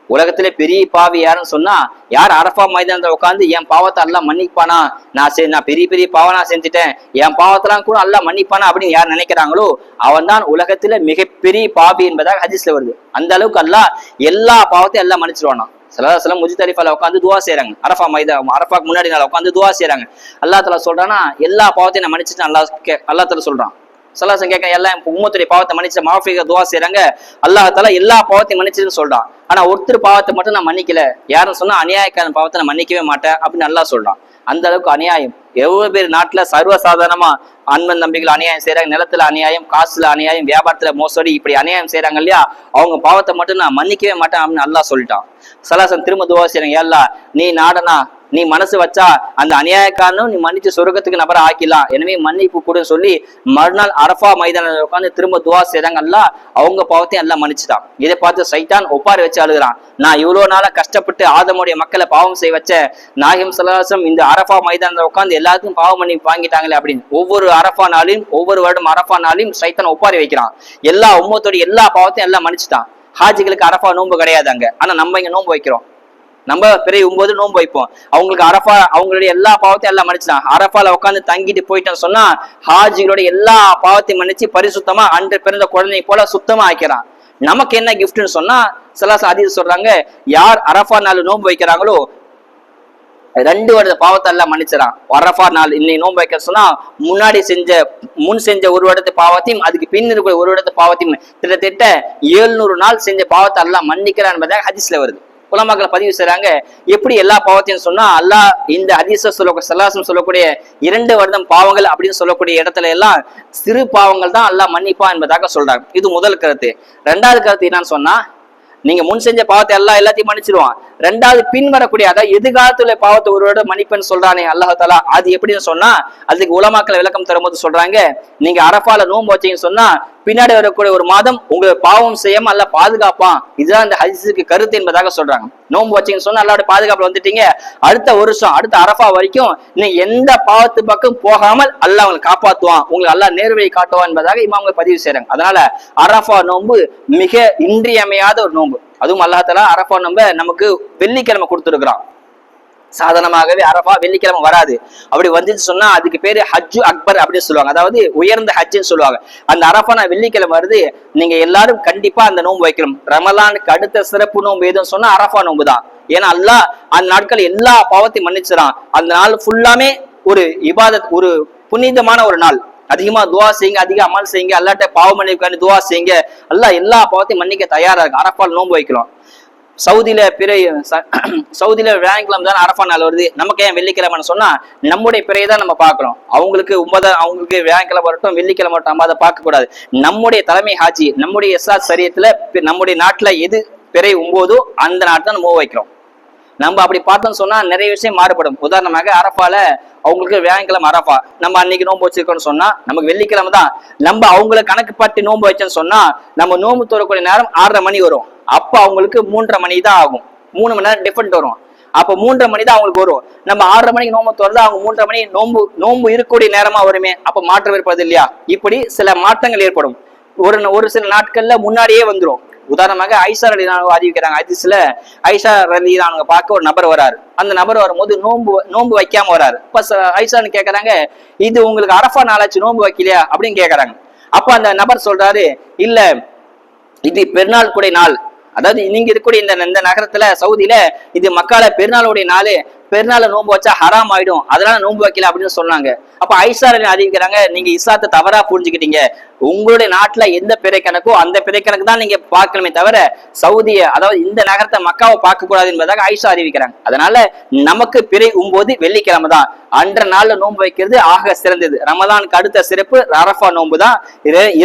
உலகத்திலே பெரிய பாவி யாருன்னு சொன்னா யார் அரஃபா மைதானத்துல உட்காந்து என் பாவத்தை அல்லாஹ் மன்னிப்பானா, நான் பெரிய பெரிய பாவம் நான் செஞ்சுட்டேன், என் பாவத்தெல்லாம் கூட அல்லாஹ் மன்னிப்பானா அப்படின்னு யார் நினைக்கிறாங்களோ அவன் தான் உலகத்துல மிகப்பெரிய பாவி என்பதாக ஹதீஸ்ல வருது. அந்த அளவுக்கு அல்லாஹ் எல்லா பாவத்தையும் எல்லாம் மன்னிச்சிருவானா. ஸல்லல்லாஹு முஸ்தலிஃபால உட்காந்து துவா செய்யறாங்க. அரஃபாக்கு முன்னாடி நாள் உட்காந்து துவா செய்யறாங்க. அல்லாஹ் தஆலா சொல்றானா எல்லா பாவத்தையும் நான் மன்னிச்சிட்டேன். அல்லாஹ் தஆலா சொல்றான். ஸல்லல்லாஹு கேட்க எல்லாம் உம்மத்துடைய பாவத்தை மன்னிச்ச மாஃபிக துவா செய்யறாங்க. அல்லாஹ் தஆலா எல்லா பாவத்தையும் மன்னிச்சுன்னு சொல்றான். ஆனா ஒருத்தர் பாவத்தை மட்டும் நான் மன்னிக்கல, யாருன்னு சொன்னா அநியாயக்காரன் பாவத்தை நான் மன்னிக்கவே மாட்டேன் அப்படின்னு அல்லாஹ் சொல்றான். அந்த அளவுக்கு அநியாயம் எவ்வளவு பேர் நாட்டுல சர்வசாதாரணமா அன்பன் தம்பிகள் அநியாயம் செய்யறாங்க. நிலத்துல அநியாயம், காசுல அநியாயம், வியாபாரத்துல மோசடி, இப்படி அநியாயம் செய்யறாங்க இல்லையா, அவங்க பாவத்தை மட்டும் நான் மன்னிக்கவே மாட்டேன் அப்படின்னு அல்லாஹ் சொல்லிட்டான். ஸல்லல்லாஹு திரும்ப துவா செய்யறாங்க, யா அல்லாஹ் நீ நாடனா நீ மனசு வச்சா அந்த அநியாயக்காரனும் நீ மன்னிச்சு சொர்க்கத்துக்கு நபரை ஆக்கிலாம், எனவே மன்னிப்பு கூட சொல்லி மறுநாள் அரஃபா மைதானத்தில் உட்காந்து திரும்ப துவா செய்றாங்க. அல்லாஹ் அவங்க பாவத்தையும் எல்லாம் மன்னிச்சுட்டான். இதை பார்த்து சைத்தான் ஒப்பாரி வச்சு அழுகிறான். நான் இவ்வளவு நாளா கஷ்டப்பட்டு ஆதமுடைய மக்களை பாவம் செய்ய வச்ச நாயகம் ஸல்லல்லாஹு அலைஹி வஸல்லம் இந்த அரஃபா மைதானத்தில் உட்காந்து எல்லாத்துக்கும் பாவம் பண்ணி வாங்கிட்டாங்களே அப்படின்னு ஒவ்வொரு அரஃபா நாளையும் ஒவ்வொரு வருடம் அரஃபா நாளையும் சைத்தான் ஒப்பாரி வைக்கிறான். எல்லா உம்மத்தோடைய எல்லா பாவத்தையும் எல்லாம் மன்னிச்சுட்டான். ஹாஜிகளுக்கு அரஃபா நோன்பு கிடையாதாங்க, ஆனா நம்ம இங்க நோன்பு வைக்கிறோம். நம்ம பிறை 9 நோன்பு வைப்போம். அவங்களுக்கு அரஃபா அவங்களுடைய எல்லா பாவத்தையும் எல்லாம் மன்னிச்சுட்டான். அரஃபால உட்காந்து தங்கிட்டு போயிட்டோன்னு சொன்னா ஹாஜிகளுடைய எல்லா பாவத்தையும் மன்னிச்சு பரிசுத்தமா அன்று பிறந்த குழந்தை போல சுத்தமா ஆக்கிறான். நமக்கு என்ன கிஃப்ட்னு சொன்னா ஸல்லல்லாஹு ஹதீஸ் சொல்றாங்க, யார் அரஃபா நாள் நோன்பு வைக்கிறாங்களோ 2 வருட பாவத்தை எல்லாம் மன்னிச்சிடான். அரஃபா நாள் இன்னைக்கு நோன்பு வைக்க சொன்னா முன் செஞ்ச ஒரு வருடத்து பாவத்தையும் அதுக்கு பின் இருக்கிற ஒரு வருடத்து பாவத்தையும் கிட்டத்தட்ட 700 நாள் செஞ்ச பாவத்தை எல்லாம் மன்னிக்கிறான் என்பதாக ஹதீஸ்ல வருது. உலமாக்களை பதிவு செய்றாங்க. எப்படி எல்லா பாவத்தையும் சொன்னா அல்லாஹ் இந்த ஹதீஸ ஸல்லல்லாஹு சொல்லக்கூடிய 2 வருடம் பாவங்கள் அப்படின்னு சொல்லக்கூடிய இடத்துல எல்லாம் சிறு பாவங்கள் தான் அல்லாஹ் மன்னிப்பா என்பதாக சொல்றாங்க. இது முதல் கருத்து. 2வது கருத்து என்னன்னு சொன்னா, நீங்க முன் செஞ்ச பாவத்தை எல்லாத்தையும் மன்னிச்சிடுவான். 2வது பின் வரக்கூடிய அதாவது எதிர்காலத்துல பாவத்தை ஒரு வருடம் மன்னிப்பன்னு சொல்றானே அல்லாஹ் தஆலா, அது எப்படின்னு சொன்னா அதுக்கு உலமாக்கள் விளக்கம் தரும்போது சொல்றாங்க, நீங்க அரஃபால நோன்பு வச்சீங்கன்னு சொன்னா பின்னாடி வரக்கூடிய ஒரு மாதம் உங்க பாவம் செய்யாம அல்லாஹ் பாதுகாப்பான். இதுதான் இந்த ஹதீஸுக்கு கருத்து என்பதாக சொல்றாங்க. நோன்பு வச்சீங்கன்னு சொன்னா அல்லாஹ்வுடைய பாதுகாப்புல வந்துட்டீங்க, அடுத்த வருஷம் அடுத்த அரஃபா வரைக்கும் நீங்க எந்த பாவத்து பக்கம் போகாமல் அல்லாஹ் உங்களை காப்பாத்துவான், உங்களுக்கு அல்லாஹ் நேர்வழி காட்டுவான் என்பதாக இமாம்கள் பதிவு செய்றாங்க. அதனால அரஃபா நோன்பு மிக இன்றியமையாத ஒரு நோன்பு. அதுவும் அல்லாஹ் தஆலா அரஃபா நோன்பை நமக்கு வெள்ளிக்கிழமை கொடுத்துருக்கிறான். சாதாரணமாகவே அரஃபா வெள்ளிக்கிழமை வராது. அப்படி வந்துச்சு சொன்னா அதுக்கு பேரு ஹஜ்ஜு அக்பர் அப்படின்னு சொல்லுவாங்க, அதாவது உயர்ந்த ஹஜ்ஜுன்னு சொல்லுவாங்க. அந்த அரஃபா வெள்ளிக்கிழமை வருது, நீங்க எல்லாரும் கண்டிப்பா அந்த நோன்பு வைக்கணும். ரமலானுக்கு அடுத்த சிறப்பு நோன்பு எதுன்னு சொன்னா அரஃபா நோன்பு தான். ஏன்னா அல்லாஹ் அந்த நாட்கள் எல்லா பாவத்தையும் மன்னிச்சிடான். அந்த நாள் ஃபுல்லாமே ஒரு இபாதத், ஒரு புனிதமான ஒரு நாள். அதிகமா துவா செய்யுங்க, அதிக அமல் செய்யுங்க, அல்லாஹ்ட்ட பாவ மன்னிப்புக்காண்டி துவா செய்யுங்க. அல்லாஹ் எல்லா பாவத்தையும் மன்னிக்க தயாரா இருக்கு. அரஃபால் நோன்பு வைக்கலாம். சவுதியில சவுதியில வியாழக்கிழமை தான் அரஃபா நாள் வருது, நமக்கு ஏன் வெள்ளிக்கிழமைன்னு சொன்னா நம்முடைய பிறையை தான் நம்ம பார்க்கிறோம். அவங்களுக்கு அவங்களுக்கு வியாழக்கிழமை வரட்டும் வெள்ளிக்கிழமை வரட்டும் நம்ம அதை பார்க்க கூடாது. நம்முடைய தலைமை ஹாஜி நம்முடைய இஸ்லாத் ஷரியத்துல நம்முடைய நாட்டுல எது பிறை 9 அந்த நாட்டு தான் நம்ம வைக்கிறோம். நம்ம அப்படி பார்த்தோம்னு சொன்னா நிறைய விஷயம் மாறுபடும். உதாரணமாக அரஃபால அவங்களுக்கு வியாழக்கிழமை அரஃபா, நம்ம அன்னைக்கு நோன்பு வச்சிருக்கோம்னு சொன்னா நமக்கு வெள்ளிக்கிழமை தான். நம்ம அவங்களை கணக்கு பட்டி நோன்பு வச்சோன்னு சொன்னா நம்ம நோன்பு தோறக்கூடிய நேரம் 6:30 மணி வரும். அப்ப அவங்களுக்கு 3:30 மணி தான் ஆகும். 3 மணி நேரம் டிஃபரெண்ட் வரும். அப்ப 3:30 மணி தான் அவங்களுக்கு வரும். நம்ம 6:30 மணிக்கு நோன்பு தோறது அவங்க 3:30 மணி நோன்பு இருக்கக்கூடிய நேரமா வருமே, அப்ப மாற்றம் ஏற்படுது இல்லையா? இப்படி சில மாற்றங்கள் ஏற்படும். ஒரு சில நாட்கள்ல முன்னாடியே வந்துடும். உதாரணமாக ஐஷா ரலியல்லாஹு அறிவிக்கிறாங்க, ஹதீஸ்ல ஐஷா ரலியல்லாஹு பார்க்க ஒரு நபர் வராரு. அந்த நபர் வரும்போது நோன்பு வைக்காம வராரு. இப்ப ஐஷான்னு கேக்குறாங்க, இது உங்களுக்கு அரஃபா நாளாச்சு நோன்பு வைக்கலையா அப்படின்னு கேக்குறாங்க. அப்ப அந்த நபர் சொல்றாரு, இல்ல இது பெருநாள் கூட நாள், அதாவது நீங்க இருக்கக்கூடிய இந்த நகரத்துல சவுதியில இது மக்கால பெருநாளுடைய நாள், பெருநாள நோன்பு வச்சா ஹராம் ஆயிடும், அதனால நோன்பு வைக்கல அப்படின்னு சொன்னாங்க. அப்ப ஐஷா அறிவிக்கிறாங்க, நீங்க இஸ்லாத்தை தவறா புரிஞ்சுக்கிட்டீங்க. உங்களுடைய நாட்டுல எந்த பிறை கணக்கோ அந்த பிறை கணக்கு தான் நீங்க பார்க்கணுமே தவிர சவுதிய அதாவது இந்த நகரத்தை மக்காவை பார்க்க கூடாது என்பதாக ஐஷா அறிவிக்கிறாங்க. அதனால நமக்கு பிறை 9 வெள்ளிக்கிழமை தான். அன்ற நாள்ல நோன்பு வைக்கிறது ஆக சிறந்தது. ரமலானுக்கு அடுத்த சிறப்பு அரஃபா நோன்பு தான்.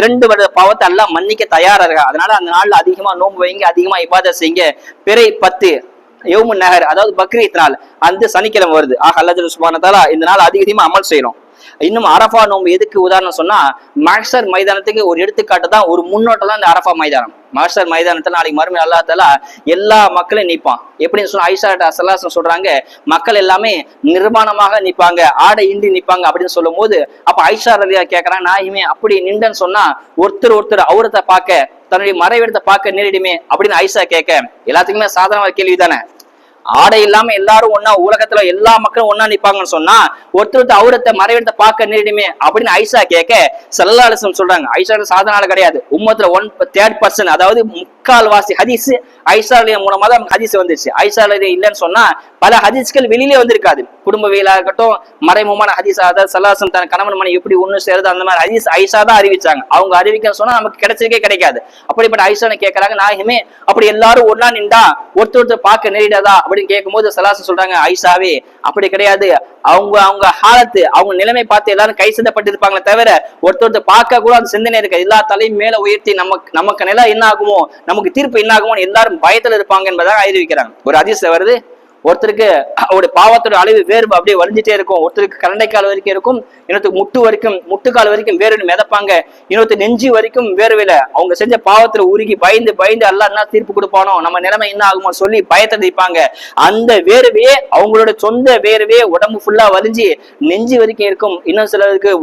2 வருட பாவத்தை எல்லாம் மன்னிக்க தயாரா இருக்கா. அதனால அந்த நாள்ல அதிகமா நோன்பு வைங்க, அதிகமா இபாதத் செய்யுங்க. பிறை 10 யௌமுன் நஹர், அதாவது பக்ரீத் நாள் அந்த சனிக்கிழமை வருது. அல்லாஹ் சுப்ஹானஹு வ தஆலா இந்த நாள் அதிகமா அமல் செய்யறோம். இன்னும் அரஃபா நோம்பு எதுக்கு உதாரணம் சொன்னா, மஹ்ஷர் மைதானத்துக்கு ஒரு எடுத்துக்காட்டு தான், ஒரு முன்னோட்டம் தான் இந்த அரஃபா மைதானம். மஹ்ஷர் மைதானத்துல நாளைக்கு மறுமை அல்லாஹ் தஆலா எல்லா மக்களையும் நிற்பான். எப்படின்னு சொன்னா, ஆயிஷா ஸல்லல்லாஹு சொல்றாங்க, மக்கள் எல்லாமே நிர்மாணமாக நிற்பாங்க, ஆடை இன்றி நிற்பாங்க அப்படின்னு சொல்லும் போது, அப்ப ஆயிஷா ரலியல்லாஹு கேட்கறாங்க, நான் அப்படி நின்றேன்னு சொன்னா ஒருத்தர் அவுரத்தை பார்க்க, தன்னுடைய மறைவிடத்தை பார்க்க நேரிடுமே அப்படின்னு ஆயிஷா கேட்க, எல்லாத்துக்குமே சாதாரண கேள்வி தானே. ஆடை இல்லாம எல்லாரும் ஒன்னா, உலகத்துல எல்லா மக்களும் ஒன்னா நிப்பாங்கன்னு சொன்னா ஒருத்தர் அவுரத்தை மறைவிடத்தை பார்க்க நேரிடுமே அப்படின்னு ஐஷா கேட்க, ஸல்லல்லாஹு அலைஹி வஸல்லம் சொல்றாங்க, ஐஷா சாதனால கிடையாது, உம்மத்துல 1/3%, அதாவது முக்கால்வாசி ஹதீஸ் ஐஷா மூலமா தான் ஹதீஸ் வந்துச்சு. ஐஷா இல்லைன்னு சொன்னா பல ஹதீஸ்கள் வெளியிலே வந்திருக்காது. குடும்பவியலா இருக்கட்டும், மறைமுகமான ஹதீஸ், அதாவது ஸல்லல்லாஹு அலைஹி வஸல்லம் தன் கணவன் மனைவி எப்படி ஒண்ணு சேருது அந்த மாதிரி ஹதீஸ் ஐஷா தான் அறிவிச்சாங்க. அவங்க அறிவிக்கன்னு சொன்னா நமக்கு கிடைச்சிருக்கே கிடைக்காது. அப்படிப்பட்ட ஐஷான்னு கேட்கறாங்க, நாயகமே அப்படி எல்லாரும் ஒன்னா நின்றா ஒருத்தர் பார்க்க நேரிடாதா அப்படின்னு கேட்கும்போது ஸல்லல்லாஹு அலைஹி சொல்றாங்க, ஐஷாவே அப்படி கிடையாது, அவங்க ஹாலத்து, அவங்க நிலைமை பார்த்து எல்லாரும் கை செய்யப்பட்டிருப்பாங்களே தவிர ஒருத்தர் பார்க்க கூட அந்த சிந்தனை இருக்கு. எல்லா தலையும் மேல உயர்த்தி நமக்கு நிலை என்ன ஆகுமோ, நமக்கு தீர்ப்பு என்ன ஆகுமோ எல்லாரும் பயத்துல இருப்பாங்க என்பதாக அறிவிக்கிறாங்க. ஒரு ஹதீஸ்ல வருது, ஒருத்தருக்கு அவருடைய பாவத்தோட அளவு வேர்வு அப்படியே வலிஞ்சிட்டே இருக்கும். ஒருத்தருக்கு கரண்டைக்கால் வரைக்கும் இருக்கும், இன்னொருத்தருக்கு முட்டுக்கால் வரைக்கும் வேர்வை மிதப்பாங்க, இன்னொருத்தர் நெஞ்சு வரைக்கும் வேர்வையில அவங்க செஞ்ச பாவத்துல உருகி பயந்து அல்லாஹ் என்ன தீர்ப்பு கொடுப்பானோ, நம்ம நிலைமை என்ன ஆகுமோ சொல்லி பயத்தை நிற்பாங்க. அந்த வேர்வையே அவங்களோட சொந்த வேர்வையே உடம்பு ஃபுல்லா வலிஞ்சு நெஞ்சு வரைக்கும் இருக்கும், இன்னும் சிலருக்கு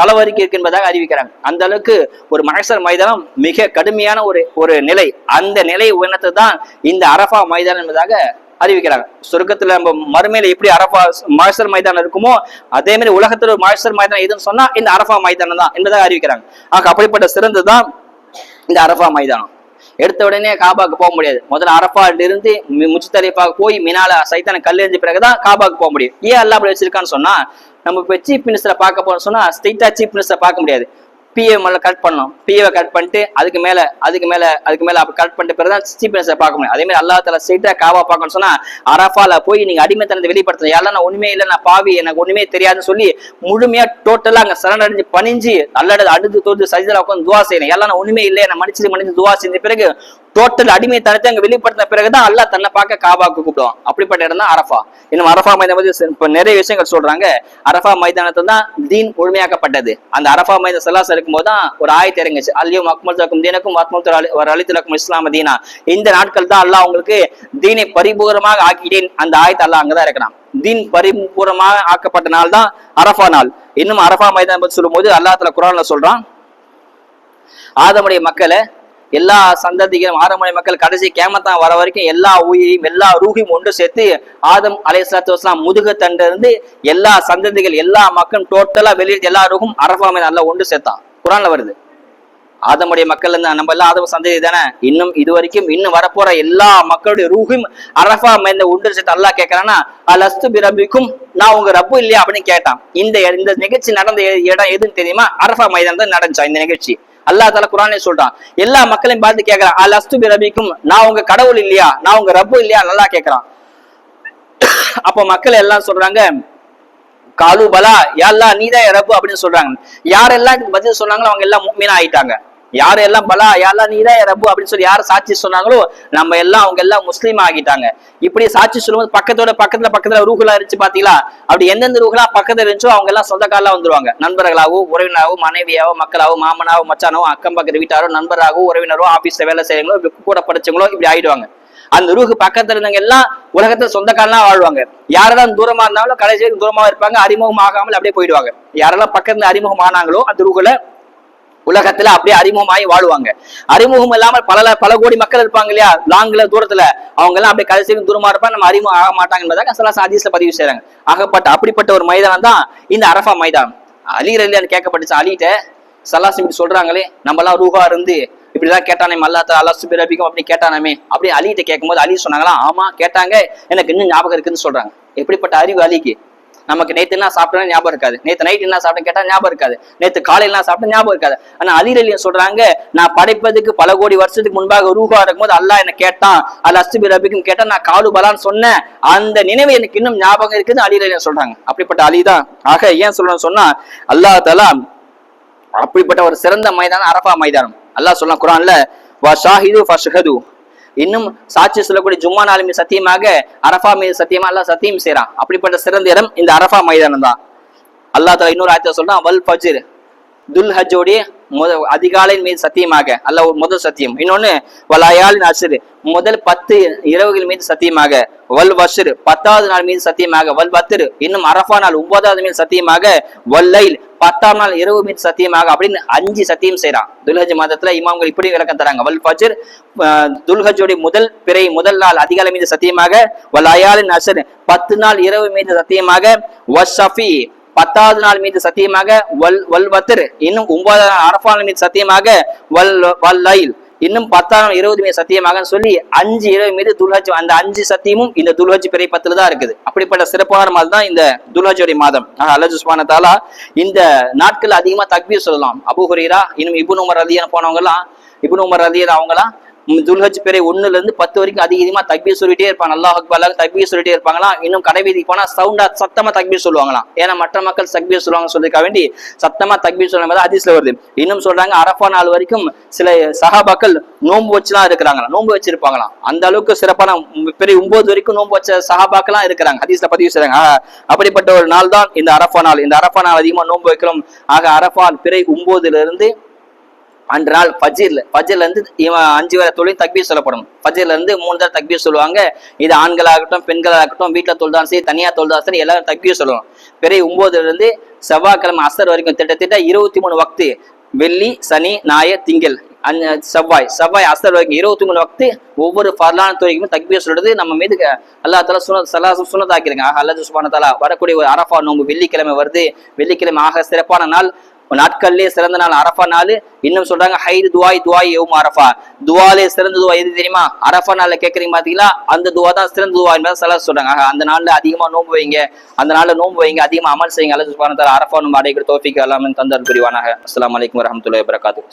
தலை வரைக்கும் இருக்கு என்பதாக அறிவிக்கிறாங்க. அந்த அளவுக்கு ஒரு மஹ்ஷர் மைதானம் மிக கடுமையான ஒரு நிலை. அந்த நிலை உயர்ந்தது தான் இந்த அரஃபா மைதானம் என்பதாக அறிவிக்கிறாங்க. சொர்க்கத்துல நம்ம மறுமையில எப்படி அரஃபா மஹ்ஷர் மைதானம் இருக்குமோ அதே மாதிரி உலகத்துல ஒரு மஹ்ஷர் மைதானம் எதுன்னு சொன்னா இந்த அரஃபா மைதானம் தான் என்பதாக அறிவிக்கிறாங்க. அப்படிப்பட்ட சிறந்ததுதான் இந்த அரஃபா மைதானம். எடுத்த உடனே காபாக்கு போக முடியாது. முதல்ல அரஃபால இருந்து முஜ்தலிஃபாக்கு போய் மினால சைத்தான கல் எறிஞ்ச பிறகுதான் காபாக்கு போக முடியும். ஏன் அல்லாஹ் அப்படி வச்சிருக்கான்னு சொன்னா, நம்ம இப்ப சீஃப் மினிஸ்டரை பார்க்க போறோம்னு சொன்னா ஸ்ட்ரெயிட்டா சீஃப் மினிஸ்டரை பார்க்க முடியாது. பிஏ கட் பண்ணணும், பிஏவை கட் பண்ணிட்டு அதுக்கு மேல அப்படி கட் பண்ணிட்டு பிறகுதான் சீஃப் மினிஸ்டரை பார்க்க முடியும். அதே மாதிரி அல்லாஹ் தஆலா ஸ்ட்ரெயிட்டா காபா பார்க்கணும்னு சொன்னா அரஃபால போய் நீங்க அடிமைத்தனத்தை வெளிப்படுத்தணும். யாரெல்லாம் நான் ஒண்ணுமே இல்லை, நான் பாவி, எனக்கு ஒண்ணுமே தெரியாதுன்னு சொல்லி முழுமையா டோட்டலா அங்க சரண் அடைஞ்சு பணிஞ்சு அல்லாஹ் அடுத்து தோற்று சஜிதால உட்காந்து துவா செய்யணும். எல்லாம் நான் ஒண்ணுமே இல்லை, நான் மன்னிச்சு துவா செஞ்ச பிறகு டோட்டல் அடிமைத்தனத்தை அங்க வெளிப்படுத்தின பிறகுதான் அல்லாஹ் தன்னை பார்க்க காபாக்கு கூப்பிடுவான். அப்படிப்பட்ட இடம் தான் அரஃபா. இன்னும் அரஃபா மைதானம் இப்ப நிறைய விஷயங்கள் சொல்றாங்க. அரஃபா மைதானத்துல தான் தீன் முழுமையாக்கப்பட்டது. அந்த அரஃபா மைதானம் ஸல்லல்லாஹு இருக்கும் போதுதான் ஒரு ஆயத்து இறங்குச்சு, அல்யௌம அக்மல்து லக்கும் தீனக்கும் வ ரலிது லக்கும் இஸ்லாம தீனா. இந்த நாட்கள் தான் அல்லாஹ் உங்களுக்கு தீனை பரிபூர்ணமாக ஆக்கிட்டேன். அந்த ஆயத்து அல்லாஹ் அங்கதான் இருக்கிறான். தீன் பரிபூர்ணமாக ஆக்கப்பட்ட நாள் தான் அரஃபா நாள். இன்னும் அரஃபா மைதானம் பத்தி சொல்லும் போது அல்லாஹ் தஆலா குர்ஆன்ல சொல்றான், ஆதமுடைய மக்களை எல்லா சந்ததிகளும், ஆதமுடைய மக்கள் கடைசி கியாமத்தான் வர வரைக்கும் எல்லா உயிரையும் எல்லா ரூஹையும் ஒன்று சேர்த்து ஆதம் அலைஹிஸ்ஸலாத்து வஸலாம் முதுகு தண்டு இருந்து எல்லா சந்ததிகள் எல்லா மக்களும் டோட்டலா வெளியே எல்லா ரூஹும் அரஃபா மைதானம் அல்லாஹ் ஒன்று சேர்த்தான். குர்ஆன்ல வருது. ஆதமுடைய மக்கள் நம்ம எல்லாம் ஆதம சந்ததி தானே, இன்னும் இது வரைக்கும் இன்னும் வரப்போற எல்லா மக்களுடைய ரூஹும் அரஃபா மைதானம் ஒன்று சேர்த்து அல்லாஹ் கேட்கறான்னா, அலஸ்து பிரபிக்கும், நான் உங்க ரப்பு இல்லையா அப்படின்னு கேட்டான். இந்த நிகழ்ச்சி நடந்த இடம் எதுன்னு தெரியுமா? அரஃபா மைதானம் தான் நடந்துச்சா இந்த நிகழ்ச்சி. அல்லாஹ் தஆலா குர்ஆன்ல சொல்றான். எல்லா மக்களையும் பார்த்து கேட்கறான், அலஸ்து பிரபிக்கும், நான் உங்க கடவுள் இல்லையா, நான் உங்க ரப்பு இல்லையா நல்லா கேட்கறான். அப்ப மக்கள் எல்லாம் சொல்றாங்க, காலு பலா யா அல்லாஹ் நீதான் ரப்பு அப்படின்னு சொல்றாங்க. யாரெல்லாம் பதில் சொன்னாங்களோ அவங்க எல்லாம் முஃமினா ஆயிட்டாங்க. யாரெல்லாம் பலா யா அல்லாஹ் நீதான் ரப்பு அப்படின்னு சொல்லி யார் சாட்சி சொன்னாங்களோ நம்ம எல்லாம் அவங்க எல்லாம் முஸ்லீம் ஆகிட்டாங்க. இப்படி சாட்சி சொல்லும்போது பக்கத்துல ரூஹுலா இருந்துச்சு பாத்தீங்களா? அப்படி எந்தெந்த ரூஹுலா பக்கத்துல இருந்துச்சோ அவங்க எல்லாம் சொந்தக்காரலா வந்துருவாங்க. நண்பர்களாவோ, உறவினராவோ, மனைவியாவோ, மக்களாவோ, மாமனாவோ, மச்சானோ, அக்கம் பக்கத்து வீட்டாரோ, நண்பராகவோ, உறவினரோ, ஆபீஸ்ல வேலை செய்யறவங்களோ, கூட படிச்சவங்களோ இப்படி ஆயிடுவாங்க. அந்த ரூஹு பக்கத்துல இருந்தவங்க எல்லாம் உலகத்துல சொந்தக்காரனா வாழ்வாங்க. யாரெல்லாம் தூரமா இருந்தாலும் கடைசி வரைக்கும் தூரமா இருப்பாங்க, அறிமுகம் ஆகாமல் அப்படியே போயிடுவாங்க. யாரெல்லாம் பக்கத்துல அறிமுகம் ஆனாங்களோ அந்த ரூஹுல உலகத்துல அப்படியே அறிமுகமாகி வாழுவாங்க. அறிமுகம் இல்லாமல் பல கோடி மக்கள் இருப்பாங்க இல்லையா, லாங்ல தூரத்துல, அவங்க எல்லாம் அப்படியே கடைசி தூரமா இருப்பாங்க, நம்ம அறிமுகம் ஆக மாட்டாங்க என்பதாக ஸல்லல்லாஹு ஹதீஸ்ல பதிவு செய்றாங்க. அப்படிப்பட்ட ஒரு மைதானம் தான் இந்த அரஃபா மைதானம். அலி ரலியல்லாஹு கேட்கப்பட்டுச்சு, அலிட்ட ஸல்லல்லாஹு இப்படி சொல்றாங்களே, நம்ம எல்லாம் ரூஹா இருந்து இப்படிதான் கேட்டானே அல்லாஹ் தஆலா அலஸ்து பிரபிக்கும் அப்படி கேட்டானே அப்படி அலிட்ட கேட்கும்போது அலி சொன்னாங்களா, ஆமா கேட்டாங்க, எனக்கு இன்னும் ஞாபகம் இருக்குன்னு சொல்றாங்க. எப்படிப்பட்ட அறிவு அலிக்கு! நமக்கு நேத்து என்ன சாப்பிட்டா ஞாபகம் இருக்காது, நேத்து நைட் என்ன சாப்பிட்டேன்னு கேட்டா ஞாபகம் இருக்காது, நேத்து காலையில என்ன சாப்பிட்டா ஞாபகம் இருக்காது. ஆனா அலி ரலியல்லாஹு சொல்றாங்க, நான் படைப்பதுக்கு பல கோடி வருஷத்துக்கு முன்பாக ரூஹா இருக்கும்போது அல்லாஹ் என்ன கேட்டான், அலஸ்து பிரபிக்கும் கேட்டா நான் காலு பலான்னு சொன்னேன், அந்த நினைவு எனக்கு இன்னும் ஞாபகம் இருக்குன்னு அலி ரலியல்லாஹு சொல்றாங்க. அப்படிப்பட்ட அலிதான். ஆக ஏன் சொல்லணும்னு சொன்னா, அல்லாஹ் தஆலா அப்படிப்பட்ட ஒரு சிறந்த மைதானம் அரஃபா மைதானம். அல்லாஹ் சொல்றான் குர்ஆன்ல, வ ஷாஹிது ஃபஷ்ஹது, இன்னும் சாட்சி சொல்லக்கூடிய ஜும்மா நாள் மீது சத்தியமாக, அரஃபா மீது சத்தியமா அல்லாஹ் சத்தியம் செய்யறான். அப்படிப்பட்ட சிறந்த இடம் இந்த அரஃபா மைதானம் தான். அல்லாஹ் தஆலா இன்னொரு ஆயத்துல சொல்றான், வல் ஃபஜ்ர், துல்ஹஜ்ஜோடைய அதிகாலையின் மீது சத்தியமாக, அல்லாஹ் முதல் சத்தியம். இன்னொன்னு வலயாலின் அஸ்ர், முதல் 10 இரவுகள் மீது சத்தியமாக, வல் வஸ்ர் 10வது நாள் மீது சத்தியமாக, வல் வத்ர் இன்னும் அரஃபா நாள் 9வது மீது சத்தியமாக, வல்லைல் 10ஆம் நாள் இரவு மீது சத்தியமாக அப்படின்னு 5 சத்தியம் செய்யறான். துல்ஹஜ் மாதத்துல இமாம்கள் இப்படி விளக்கம் தராங்க. வல் ஃபஜ்ர் துல்ஹஜ்ஜோடைய முதல் நாள் அதிகாலை மீது சத்தியமாக, வலயாலின் அஸ்ர் 10 நாள் இரவு மீது சத்தியமாக, வஸ்ஸஃபி 10வது நாள் மீது சத்தியமாக, வல் வத்ர் இன்னும் 9வது நாள் அரஃபா நாள் மீது சத்தியமாக, வல்லைல் இன்னும் 10ஆம் நாள் 20 மீது சத்தியமாக சொல்லி 5 இரவு மீது துல்ஹஜ். அந்த 5 சத்தியமும் இந்த துல்ஹஜ் பிறை 10ல தான் இருக்குது. அப்படிப்பட்ட சிறப்பான மாதம் தான் இந்த துல்ஹஜ்ஜுடைய மாதம். அல்லாஹ் சுப்ஹானஹு வ தஆலா இந்த நாட்கள் அதிகமா தக்பீர் சொல்லலாம். அபூ ஹுரைரா இன்னும் இப்னு உமர் ரலியல்லாஹு போனவங்க எல்லாம், இப்னு உமர் ரலியல்லாஹு அவங்கலாம் துல்ஹஜ் பிறை 1ல இருந்து 10 வரைக்கும் அதிகமா தக்பீர் சொல்லிட்டே இருப்பாங்க. அல்லாஹ் அக்பர் தக்பீர் சொல்லிட்டே இருப்பாங்களாம். இன்னும் கடைவீதிக்கு போனா சத்தமா தக்பீர் சொல்லுவாங்களாம். ஏன்னா மற்ற மக்கள் தக்பீர் சொல்லுவாங்க சொல்லிருக்க வேண்டி சத்தமா தக்பீர் சொல்லும் போது ஹதீஸ்ல வருது. இன்னும் சொல்றாங்க, அரஃபா நாள் வரைக்கும் சில சஹாபாக்கள் நோன்பு வச்சுலாம் இருக்கிறாங்களா, நோன்பு வச்சிருப்பாங்களாம். அந்த அளவுக்கு சிறப்பான பிறை 9 வரைக்கும் நோன்பு வச்ச சஹாபாக்கெல்லாம் இருக்கிறாங்க. ஹதீஸ்ல பதிவு செய்றாங்க. அப்படிப்பட்ட ஒரு நாள் தான் இந்த அரஃபா நாள். இந்த அரஃபா நாள் அதிகமா நோன்பு வைக்கிறோம். ஆக அரஃபா பிறை 9ல இருந்து அன்று நாள் ஃபஜ்ர்ல இருந்து 5 வரை தொழில் தக்பீர் சொல்லப்படும். ஃபஜ்ர்ல இருந்து 3 தடவை தக்பீர் சொல்லுவாங்க. இது ஆண்களாகட்டும் பெண்களாகட்டும், வீட்டுல தொழுதாலும் சரி தனியா தொழுதாலும் சரி எல்லாரும் தக்பீர் சொல்லுவாங்க. பிறை 9ல இருந்து செவ்வாய்க்கிழமை அசர் வரைக்கும் கிட்டத்தட்ட 23 வக்து, வெள்ளி சனி ஞாயிறு திங்கள் செவ்வாய் அசர் வரைக்கும் 23 வக்து ஒவ்வொரு ஃபர்லான தொழுகைக்கும் தக்பீர் சொல்றது நம்ம மீது அல்லாஹ் தஆலா சுன்னத்தாக்கிருங்க. அல்லாஹ் சுப்ஹானஹு வ தஆலா வரக்கூடிய ஒரு அரஃபா நோன்பு வெள்ளிக்கிழமை வருது. வெள்ளிக்கிழமை ஆக சிறப்பான நாள், நாட்கள்லயே சிறந்த நாள் அரஃபா நாள். இன்னும் சொல்றாங்க, ஹைது துவாய் யௌம் அரஃபா, துவாலே சிறந்த துவா எது தெரியுமா? அரஃபா நாள்ல கேட்கறீங்க பாத்தீங்களா, அந்த துவா தான் சிறந்த துவா என்பதை ஸல்லல்லாஹு சொல்றாங்க. அந்த நாள்ல அதிகமா நோன்பு வைங்க, அந்த நாள்ல நோன்பு வைங்க, அதிகமா அமல் செய்யுங்க. அல்லாஹ் சுப்ஹானஹு வ தஆலா அரஃபா நோன்பு அடைகிற தௌஃபீக் அல்லாஹ் தந்தர் புரிவானாக. அஸ்ஸலாமு அலைக்கும் வரஹ்மத்துல்லாஹி வபரகாத்துஹு.